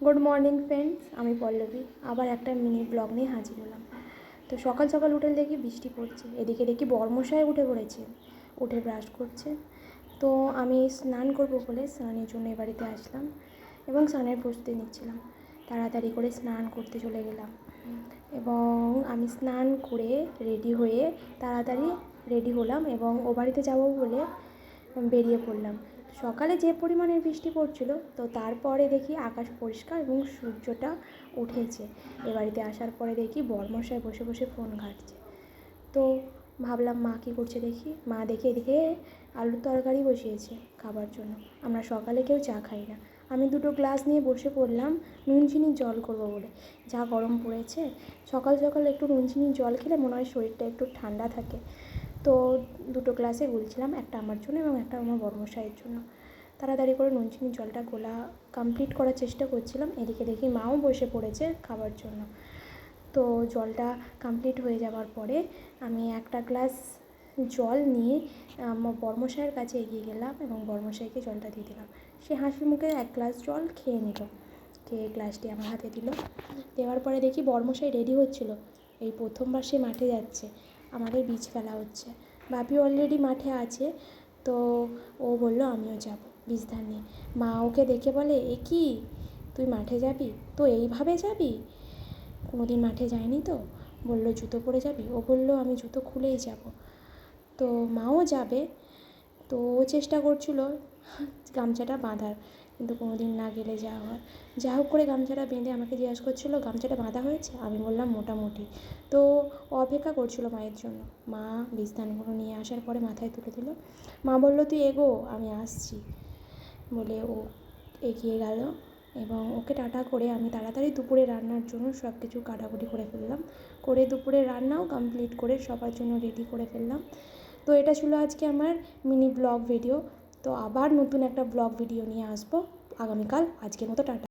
Good morning friends, আমি পল্লবী আবার একটা মিনি ব্লগ নিয়ে হাজির হলাম। তো সকাল সকাল উঠে দেখি বৃষ্টি পড়ছে, এদিকে দেখি বর্মশাই উঠে পড়েছে, উঠে ব্রাশ করছে। তো আমি স্নান করবো বলে স্নানের জন্য এ বাড়িতে আসলাম এবং স্নানের প্রস্তুতি নিচ্ছিলাম। তাড়াতাড়ি করে স্নান করতে চলে গেলাম এবং আমি স্নান করে রেডি হয়ে তাড়াতাড়ি রেডি হলাম এবং ও বাড়িতে যাবো বলে বেরিয়ে পড়লাম। সকালে যে পরিমাণের বৃষ্টি পড়ছিল, তো তারপরে দেখি আকাশ পরিষ্কার এবং সূর্যটা উঠেছে। এ বাড়িতে আসার পরে দেখি বরমশাই বসে বসে ফোন ঘাঁটছে। তো ভাবলাম মা কী করছে দেখি। মা দেখে এদিকে আলুর তরকারি বসিয়েছে খাবার জন্য। আমরা সকালে কেউ চা খাই না। আমি দুটো গ্লাস নিয়ে বসে পড়লাম নুন চিনির জল করবো বলে। যা গরম পড়েছে, সকাল সকাল একটু নুন চিনির জল খেলে মনে হয় শরীরটা একটু ঠান্ডা থাকে। তো দুটো গ্লাসে গুলছিলাম, একটা আমার জন্য এবং একটা আমার বড়মশাইয়ের জন্য। তাড়াতাড়ি করে নুন চিনির জলটা গোলা কমপ্লিট করার চেষ্টা করছিলাম। এদিকে দেখি মাও বসে পড়েছে খাবার জন্য। তো জলটা কমপ্লিট হয়ে যাওয়ার পরে আমি একটা গ্লাস জল নিয়ে আমার বড়মশাইয়ের কাছে এগিয়ে গেলাম এবং বড়মশাইকে জলটা দিয়ে দিলাম। সে হাসি মুখে এক গ্লাস জল খেয়ে নিল, খেয়ে গ্লাসটি আমার হাতে দিল। দেওয়ার পরে দেখি বড়মশাই রেডি হচ্ছিল। এই প্রথমবার সে মাঠে যাচ্ছে, আমাদের বীজ ফেলা হচ্ছে। বাপি অলরেডি মাঠে আছে, তো ও বলল আমিও যাব বীজ ধান নিয়ে। মা ওকে দেখে বলে, এ কি তুই মাঠে যাবি? তো এইভাবে যাবি? কোনোদিন মাঠে যায়নি তো। বলল জুতো পরে যাবি? ও বলল আমি জুতো খুলেই যাব। তো মাও যাবে, তো ও চেষ্টা করছিল গামছাটা বাঁধার, কিন্তু কোনোদিন না গেলে যা হয়। যা হোক করে গামছাটা বেঁধে আমাকে জিজ্ঞাসা করছিলো গামছাটা বাঁধা হয়েছে? আমি বললাম মোটামুটি। তো অপেক্ষা করছিলো মায়ের জন্য। মা বীজদানগুলো নিয়ে আসার পরে মাথায় তুলে দিল। মা বলল তুই এগো, আমি আসছি বলে ও এগিয়ে গেল এবং ওকে টাটা করে আমি তাড়াতাড়ি দুপুরে রান্নার জন্য সব কিছু কাটাকুটি করে ফেললাম। করে দুপুরে রান্নাও কমপ্লিট করে সবার জন্য রেডি করে ফেললাম। তো এটা ছিল আজকে আমার মিনি ব্লগ ভিডিও। তো আবার নতুন একটা ব্লগ ভিডিও নিয়ে আসবো আগামীকাল। আজকের মতো টাটা।